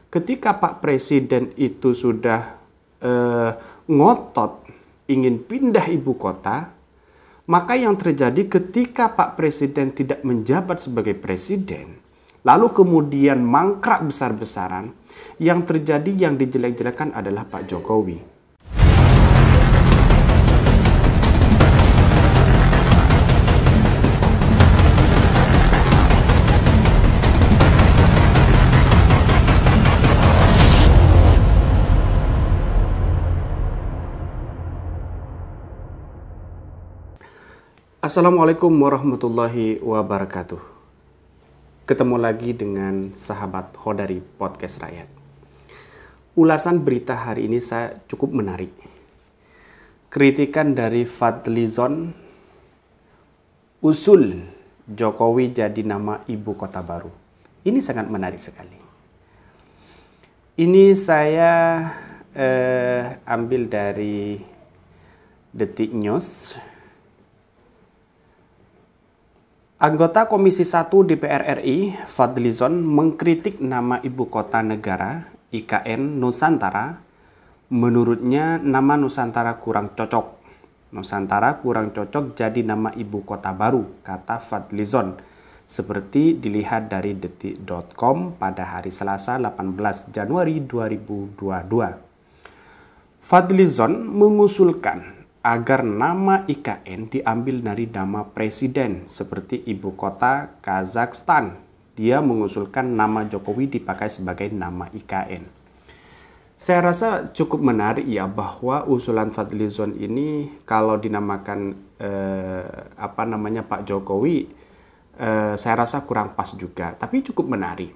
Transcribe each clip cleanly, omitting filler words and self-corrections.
ketika Pak Presiden itu sudah ngotot ingin pindah ibu kota, maka yang terjadi ketika Pak Presiden tidak menjabat sebagai presiden, lalu kemudian mangkrak besar-besaran, yang terjadi yang dijelek-jelekan adalah Pak Jokowi. Assalamualaikum warahmatullahi wabarakatuh. Ketemu lagi dengan sahabat Khodari Podcast Rakyat. Ulasan berita hari ini saya cukup menarik. Kritikan dari Fadlizon, usul Jokowi jadi nama ibu kota baru. Ini sangat menarik sekali. Ini saya ambil dari Detik News. Anggota Komisi 1 DPR RI, Fadlizon, mengkritik nama ibu kota negara, IKN, Nusantara. Menurutnya, nama Nusantara kurang cocok. Nusantara kurang cocok jadi nama ibu kota baru, kata Fadlizon. Seperti dilihat dari detik.com pada hari Selasa 18 Januari 2022. Fadlizon mengusulkan agar nama IKN diambil dari nama presiden seperti ibu kota Kazakhstan. Dia mengusulkan nama Jokowi dipakai sebagai nama IKN. Saya rasa cukup menarik ya bahwa usulan Fadlizon ini kalau dinamakan Pak Jokowi, saya rasa kurang pas juga, tapi cukup menarik.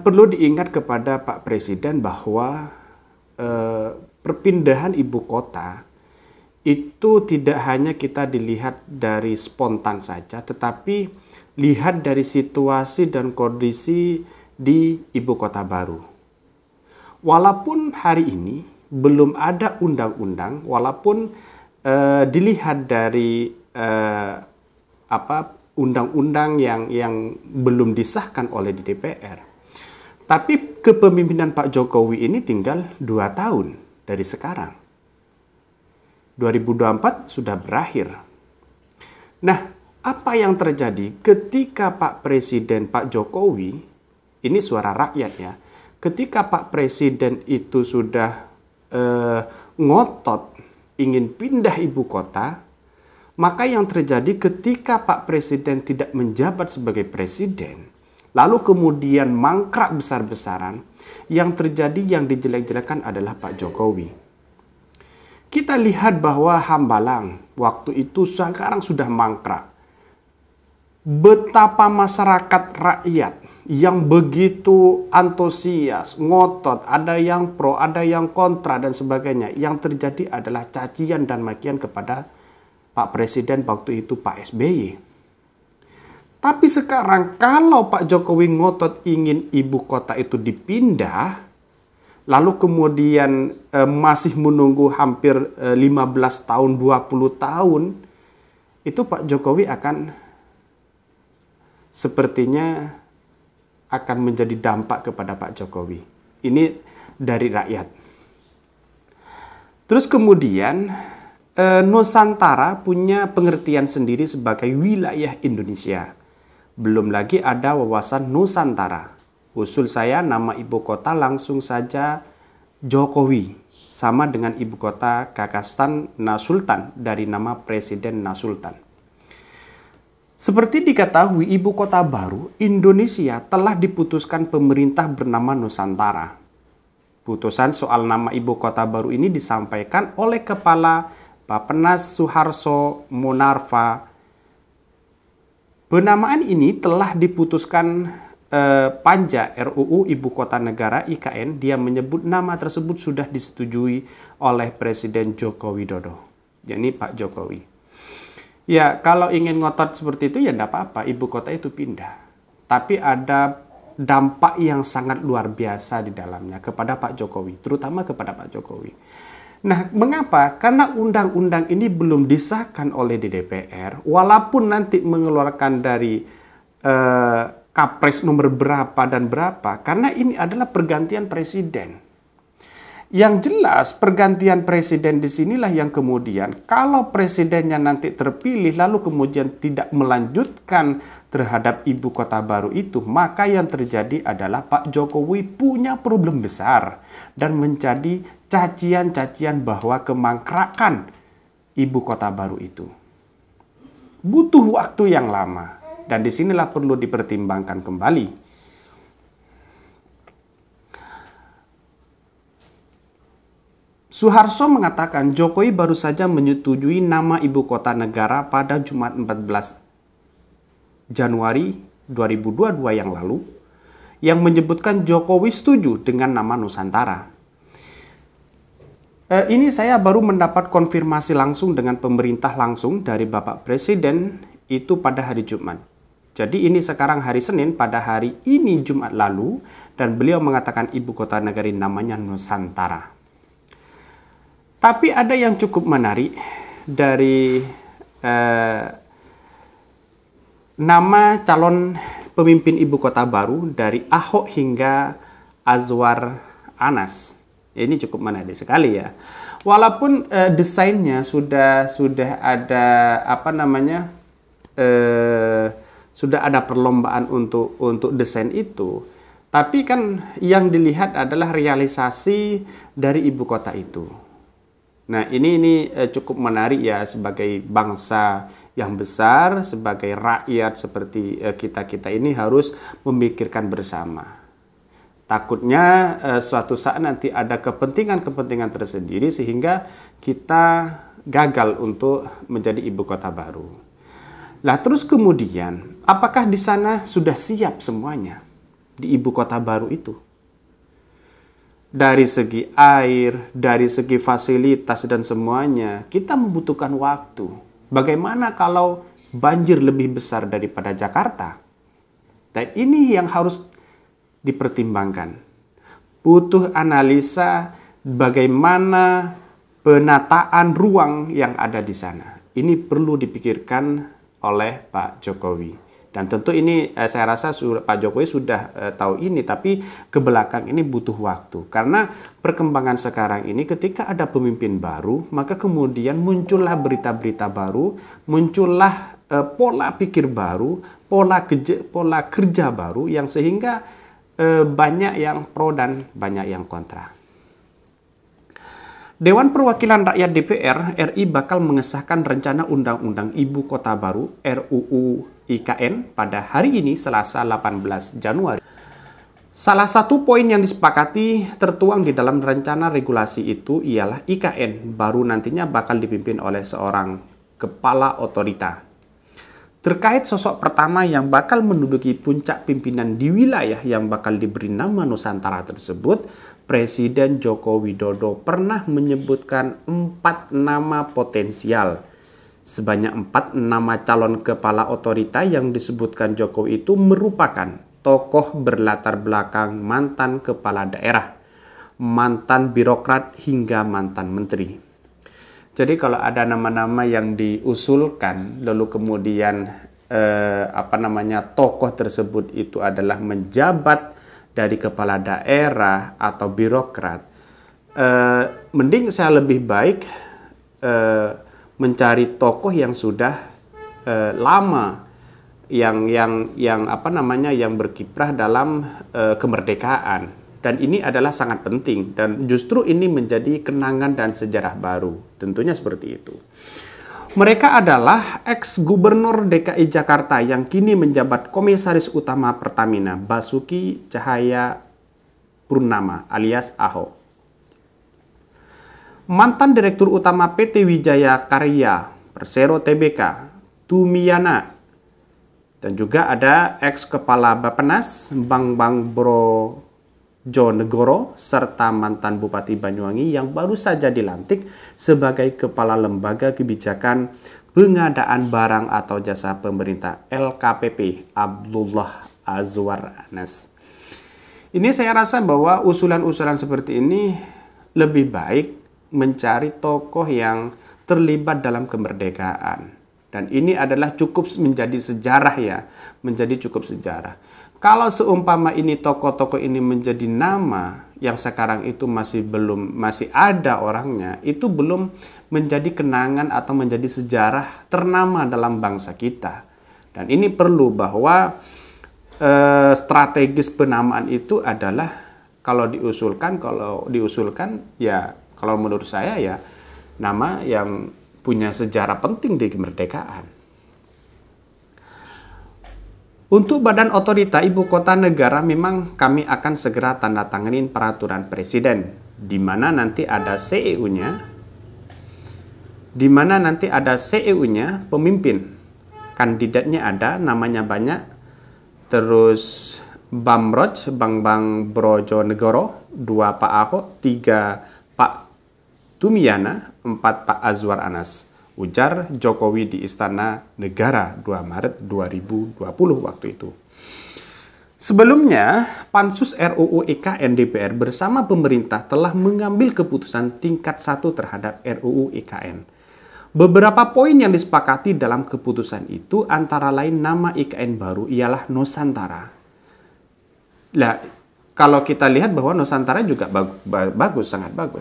Perlu diingat kepada Pak Presiden bahwa perpindahan ibu kota itu tidak hanya kita dilihat dari spontan saja, tetapi lihat dari situasi dan kondisi di ibu kota baru. Walaupun hari ini belum ada undang-undang, walaupun dilihat dari undang-undang yang belum disahkan oleh DPR, tapi kepemimpinan Pak Jokowi ini tinggal 2 tahun dari sekarang. 2024 sudah berakhir. Nah, apa yang terjadi ketika Pak Presiden Pak Jokowi, ini suara rakyat ya, ketika Pak Presiden itu sudah ngotot ingin pindah ibu kota, maka yang terjadi ketika Pak Presiden tidak menjabat sebagai presiden, lalu kemudian mangkrak besar-besaran, yang terjadi yang dijelek-jelekan adalah Pak Jokowi. Kita lihat bahwa Hambalang waktu itu sekarang sudah mangkrak. Betapa masyarakat rakyat yang begitu antusias, ngotot, ada yang pro, ada yang kontra dan sebagainya. Yang terjadi adalah cacian dan makian kepada Pak Presiden waktu itu, Pak SBY. Tapi sekarang kalau Pak Jokowi ngotot ingin ibu kota itu dipindah, lalu kemudian masih menunggu hampir 15 tahun, 20 tahun, itu Pak Jokowi sepertinya akan menjadi dampak kepada Pak Jokowi. Ini dari rakyat. Terus kemudian Nusantara punya pengertian sendiri sebagai wilayah Indonesia. Belum lagi ada wawasan Nusantara. Usul saya nama ibu kota langsung saja Jokowi. Sama dengan ibu kota Kazakhstan Nursultan dari nama Presiden Nursultan. Seperti diketahui ibu kota baru Indonesia telah diputuskan pemerintah bernama Nusantara. Putusan soal nama ibu kota baru ini disampaikan oleh Kepala Bappenas Suharto Monarva. Penamaan ini telah diputuskan Panja RUU Ibu Kota Negara IKN. Dia menyebut nama tersebut sudah disetujui oleh Presiden Joko Widodo, yakni Pak Jokowi. Ya, kalau ingin ngotot seperti itu ya tidak apa-apa, ibu kota itu pindah. Tapi ada dampak yang sangat luar biasa di dalamnya kepada Pak Jokowi, terutama kepada Pak Jokowi. Nah, mengapa? Karena undang-undang ini belum disahkan oleh DPR, walaupun nanti mengeluarkan dari Kapres nomor berapa dan berapa, karena ini adalah pergantian presiden. Yang jelas pergantian presiden di sinilah yang kemudian kalau presidennya nanti terpilih lalu kemudian tidak melanjutkan terhadap ibu kota baru itu, maka yang terjadi adalah Pak Jokowi punya problem besar dan menjadi cacian-cacian bahwa kemangkrakan ibu kota baru itu butuh waktu yang lama, dan disinilah perlu dipertimbangkan kembali. Suharto mengatakan Jokowi baru saja menyetujui nama ibu kota negara pada Jumat 14 Januari 2022 yang lalu, yang menyebutkan Jokowi setuju dengan nama Nusantara. Ini saya baru mendapat konfirmasi langsung dengan pemerintah langsung dari Bapak Presiden itu pada hari Jumat. Jadi ini sekarang hari Senin, pada hari ini Jumat lalu, dan beliau mengatakan ibu kota negara namanya Nusantara. Tapi ada yang cukup menarik dari nama calon pemimpin ibu kota baru dari Ahok hingga Azwar Anas. Ini cukup menarik sekali ya. Walaupun desainnya sudah ada sudah ada perlombaan untuk desain itu, tapi kan yang dilihat adalah realisasi dari ibu kota itu. Nah, ini cukup menarik ya, sebagai bangsa yang besar, sebagai rakyat seperti kita ini harus memikirkan bersama. Takutnya suatu saat nanti ada kepentingan-kepentingan tersendiri sehingga kita gagal untuk menjadi ibu kota baru. Nah, terus kemudian apakah di sana sudah siap semuanya di ibu kota baru itu? Dari segi air, dari segi fasilitas dan semuanya, kita membutuhkan waktu. Bagaimana kalau banjir lebih besar daripada Jakarta? Dan ini yang harus dipertimbangkan. Butuh analisa bagaimana penataan ruang yang ada di sana. Ini perlu dipikirkan oleh Pak Jokowi. Dan tentu ini saya rasa Pak Jokowi sudah tahu ini, tapi ke belakang ini butuh waktu. Karena perkembangan sekarang ini ketika ada pemimpin baru, maka kemudian muncullah berita-berita baru, muncullah pola pikir baru, pola kerja baru yang sehingga banyak yang pro dan banyak yang kontra. Dewan Perwakilan Rakyat DPR RI bakal mengesahkan rencana Undang-Undang Ibu Kota Baru RUU IKN pada hari ini Selasa 18 Januari. Salah satu poin yang disepakati tertuang di dalam rencana regulasi itu ialah IKN baru nantinya bakal dipimpin oleh seorang kepala otorita. Terkait sosok pertama yang bakal menduduki puncak pimpinan di wilayah yang bakal diberi nama Nusantara tersebut, Presiden Joko Widodo pernah menyebutkan 4 nama potensial. Sebanyak 4 nama calon kepala otorita yang disebutkan Jokowi itu merupakan tokoh berlatar belakang mantan kepala daerah, mantan birokrat hingga mantan menteri. Jadi kalau ada nama-nama yang diusulkan lalu kemudian tokoh tersebut itu adalah menjabat dari kepala daerah atau birokrat, mending saya lebih baik mencari tokoh yang sudah lama yang berkiprah dalam kemerdekaan. Dan ini adalah sangat penting dan justru ini menjadi kenangan dan sejarah baru. Tentunya seperti itu. Mereka adalah ex-gubernur DKI Jakarta yang kini menjabat Komisaris Utama Pertamina, Basuki Cahaya Purnama alias Ahok. Mantan Direktur Utama PT Wijaya Karya, Persero Tbk, Tumiana. Dan juga ada ex-kepala Bappenas, Bambang Brojonegoro, serta mantan Bupati Banyuwangi yang baru saja dilantik sebagai Kepala Lembaga Kebijakan Pengadaan Barang atau Jasa Pemerintah LKPP, Abdullah Azwar Anas. Ini saya rasa bahwa usulan-usulan seperti ini lebih baik mencari tokoh yang terlibat dalam kemerdekaan. Dan ini adalah cukup menjadi sejarah ya, menjadi cukup sejarah. Kalau seumpama ini tokoh-tokoh ini menjadi nama yang sekarang itu masih ada orangnya, itu belum menjadi kenangan atau menjadi sejarah ternama dalam bangsa kita. Dan ini perlu bahwa strategis penamaan itu adalah kalau diusulkan ya kalau menurut saya ya nama yang punya sejarah penting di kemerdekaan. Untuk Badan Otorita Ibu Kota Negara memang kami akan segera tanda tanganin peraturan presiden di mana nanti ada CEU-nya, pemimpin. Kandidatnya ada, namanya banyak. Terus Bamroj, Bang Brojonegoro, 2 Pak Ahok, 3 Pak Tumiana, 4 Pak Azwar Anas. Ujar Jokowi di Istana Negara 2 Maret 2020 waktu itu. Sebelumnya, Pansus RUU IKN DPR bersama pemerintah telah mengambil keputusan tingkat 1 terhadap RUU IKN. Beberapa poin yang disepakati dalam keputusan itu antara lain nama IKN baru ialah Nusantara. Nah, kalau kita lihat bahwa Nusantara juga bagus,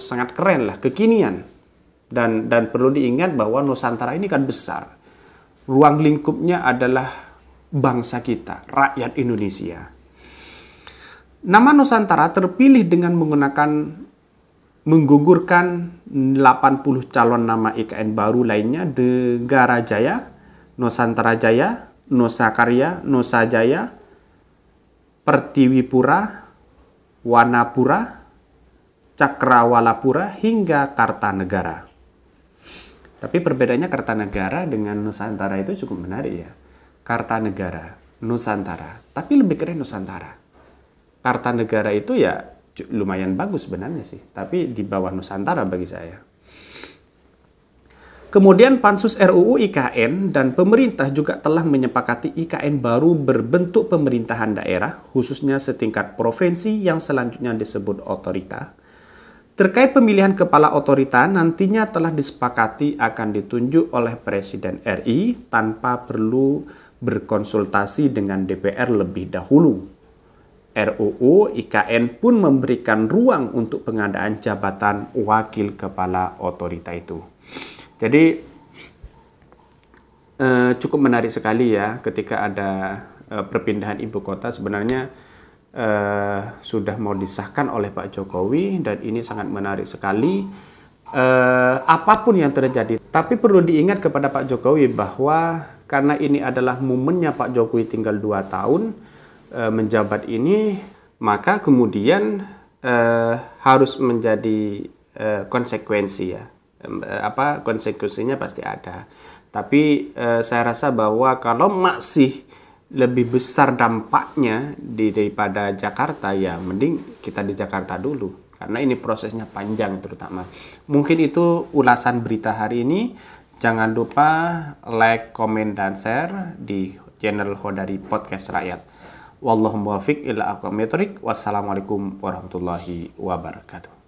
sangat keren lah, kekinian. Dan perlu diingat bahwa Nusantara ini kan besar. Ruang lingkupnya adalah bangsa kita, rakyat Indonesia. Nama Nusantara terpilih dengan menggugurkan 80 calon nama IKN baru lainnya: Negara Jaya, Nusantara Jaya, Nusa Karya, Nusa Jaya, Pertiwipura, Wanapura, Cakrawalapura, hingga Kartanegara. Tapi perbedaannya Kartanegara dengan Nusantara itu cukup menarik ya. Kartanegara, Nusantara, tapi lebih keren Nusantara. Kartanegara itu ya lumayan bagus sebenarnya sih, tapi di bawah Nusantara bagi saya. Kemudian Pansus RUU IKN dan pemerintah juga telah menyepakati IKN baru berbentuk pemerintahan daerah, khususnya setingkat provinsi yang selanjutnya disebut otorita. Terkait pemilihan kepala otorita nantinya telah disepakati akan ditunjuk oleh Presiden RI tanpa perlu berkonsultasi dengan DPR lebih dahulu. RUU IKN pun memberikan ruang untuk pengadaan jabatan wakil kepala otorita itu. Jadi cukup menarik sekali ya ketika ada perpindahan ibu kota. Sebenarnya sudah mau disahkan oleh Pak Jokowi dan ini sangat menarik sekali. Apapun yang terjadi, tapi perlu diingat kepada Pak Jokowi bahwa karena ini adalah momennya Pak Jokowi tinggal 2 tahun menjabat ini, maka kemudian harus menjadi konsekuensi ya. Konsekuensinya pasti ada. Tapi saya rasa bahwa kalau masih lebih besar dampaknya daripada Jakarta, ya mending kita di Jakarta dulu. Karena ini prosesnya panjang terutama. Mungkin itu ulasan berita hari ini. Jangan lupa like, komen, dan share di channel Khodari Podcast Rakyat. Wallahu muwaffiq ila aqwamit thoriq. Wassalamualaikum warahmatullahi wabarakatuh.